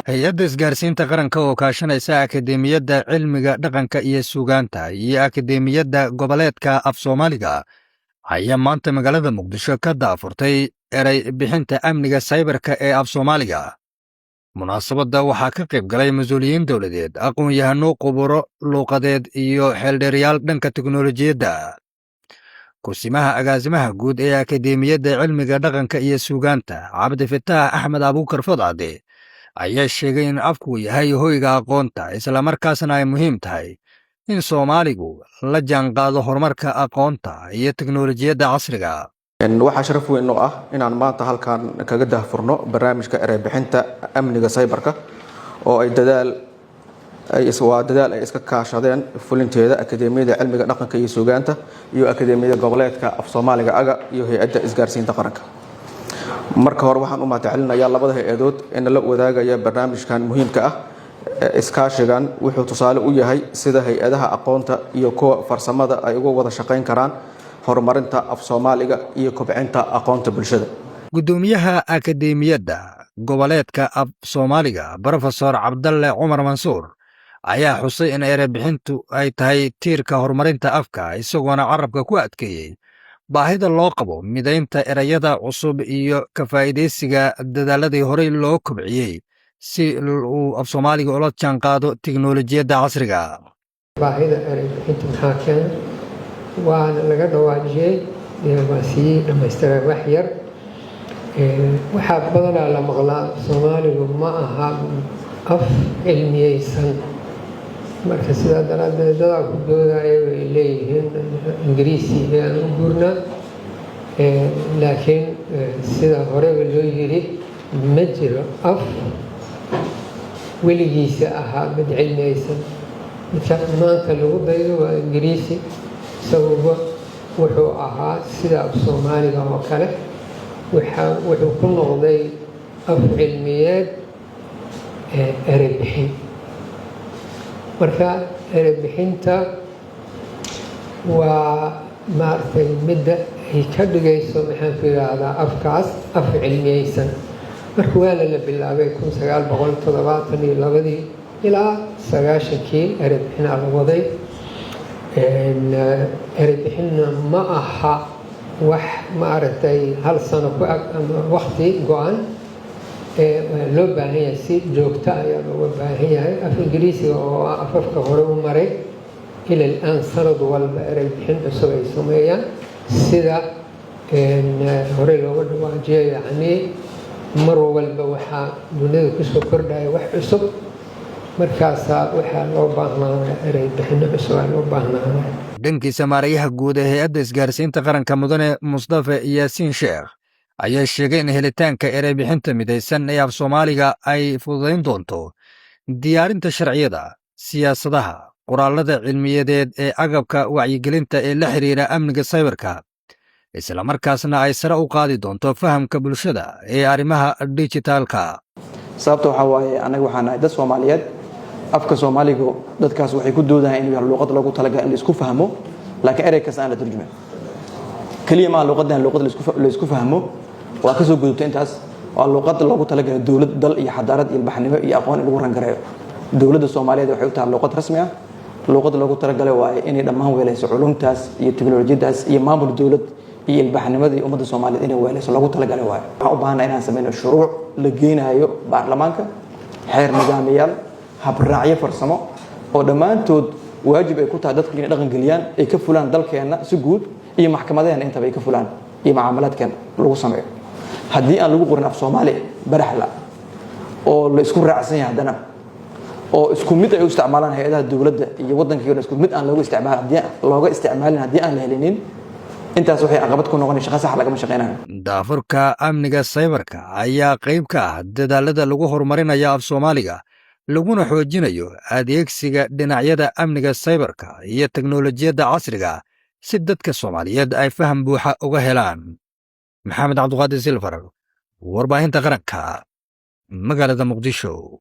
hay-adda isgaarsiinta qaranka oo kaashanaysa akademiyadda cilmiga dhaqanka iyo suugaanta iyo akademiyadda goboleedka af soomaaliga ayaa maanta magaalada muqdisho ka daafurtay eray bixinta amniga saybarka ee af soomaaliga. munaasabadda waxaa ka qayb galay mas-uuliyiin dowladeed, aqoon-yahano, khuburo luuqadeed iyo xeeldheerayaal dhanka teknolojiyadda. kusimaha agaasimaha guud ee akademiyadda cilmiga dhaqanka iyo suugaanta cabdifitaax axmed abuukar fadcade ayaa sheegay in afku yahay hoyga aqoonta, islamarkaasna ay muhiim tahay in soomaaligu la jaanqaado horumarka aqoonta iyo teknolojiyadda casriga. waxaa sharaf weyn oo ah inaan maanta halkan kaga daahfurno barnaamijka eray bixinta amniga saybarka oo ay dadaal ay iska kaashadeen fulinteeda akademiyadda cilmiga dhaqanka iyo suugaanta iyo akademiyadda goboleedka af soomaaliga aga iyo hay-adda isgaarsiinta qaranka. marka hore waxaan u mahadcelinayaa labada hay-adood ee nala wadaagaya barnaamijkan muhiimka ah. iskaashigan wuxuu tusaale u yahay sida hay-adaha aqoonta iyo kuwa farsamada ay uga wada shaqayn karaan horumarinta af soomaaliga iyo kobcinta aqoonta bulshada. gudoomiyaha akademiyadda goboleedka af soomaaliga brofesor cabdalle cumar mansuur ayaa xusay in erebixintu ay tahay tiirka horumarinta afka, isagoona carabka ku adkeeyey baahida loo qabo midaynta erayada cusub iyo ka faa'iidaysiga dadaaladii horey loo kobciyey si uu af soomaaliga ula jaanqaado teknolojiyadda casriga. baahida erebixinta maxaa keena waana laga dhawaajiyey, waa sii dhammaystiray wax yar. waxaa badanaa la maqlaa soomaaligu ma aha af cilmiyeysan, marka sidaa daraaddeed dadaa ku doodaya way leeyihiin ingiriisi ayaan u guurnaa, laakiin sida horeba loo yiri ma jiro af weligiisa ahaa mid cilmiyeysan. midka maanta lagu daydo waa ingiriisi, isaguba wuxuu ahaa sida af soomaaliga oo kale, wuxuu ku noqday af cilmiyeed erebixin. marka erebixinta waa maaragtay midda ay ka dhigayso maxaan ku yidhaahdaa afkaas af cilmiyeysan. marka waana la bilaabay 1972 ilaa 90kii erebixinaa la waday. erebixinna ma aha wax maaragtay hal sano ku ag ama waqti go-an, loo baahan yahay si joogto ayaa looga baahan yahay. af ingiriisiga oo afafka hore u maray ilal aan sanad walba erebixin cusub ay sameeyaan, sida hore looga dhawaajiyo. yacnii mar walba waxaa dunida kusoo kordhaya wax cusub, markaasaa waxaa loo baahnaanaa ereybixinno cusub aa loo baahnaanaa. dhankiisa maarayaha guud ee hay-adda isgaarsiinta qaranka mudane mustafa yaasiin sheekh ayaa sheegay in helitaanka ereybixinta midaysan ee af soomaaliga ay fududayn doonto diyaarinta sharciyada, siyaasadaha, qoraalada cilmiyadeed ee agabka wacyigelinta ee la xiriira amniga saybarka, islamarkaasna ay sare u qaadi doonto fahamka bulshada ee arrimaha dijitaalka. sababta waxaa waaye anaga waxaan nahay dad Soomaaliyeed. afka Soomaaliga dadkaas waxay ku doodayaan in luqad loogu talagalay in la isku fahmo, laakiin erey kasta aan la tarjumin. kaliya ma luqadan la isku fahmo waa ka soo gudubtay intaas. waa luqad loogu talagalay dawlad, dal iyo xadaarad iyo ilbaxnimo iyo aqoon in lagu rangareeyo. dawladda Soomaaliyeed waxay u tahay luqad rasmi ah. luqad loogu talagalay waa inay dhammaan weelayso culumtaas iyo teknolojiyadaas iyo maamul dawlad iyo ilbaxnimadii ummadda Soomaaliyeed inay weelayso loogu talagalay waaye. waxaan u baahanaa inaan sameyno shuruuc la geynayo baarlamaanka, xeer nidaamiyaal, habraacyo farsamo oo dhammaantood waajib ay ku tahay dadka inay dhaqan geliyaan, ay ka fulaan dalkeenna si guud iyo maxkamadeena intaba ay ka fulaan iyo macaamalaadkeena lagu sameeyo. haddii aan lagu qorin af Soomaali baraxla oo la isku raacsan yahay haddana oo isku mid ay u isticmaalaan hay-adaha dawladda iyo waddankeena isku mid aan looga isticmaalin haddii aan la helinin, intaas waxay caqabad ku noqonaysaa shaqo sax lagama shaqeynayo. daafurka amniga saybarka ayaa qayb ka ah dadaalada lagu horumarinayo af soomaaliga, laguna xoojinayo adeegsiga dhinacyada amniga saybarka iyo teknolojiyadda casriga si dadka Soomaaliyeed ay faham buuxa uga helaan. maxamed cabduqaadir silfar, warbaahinta qaranka, magaalada muqdisho.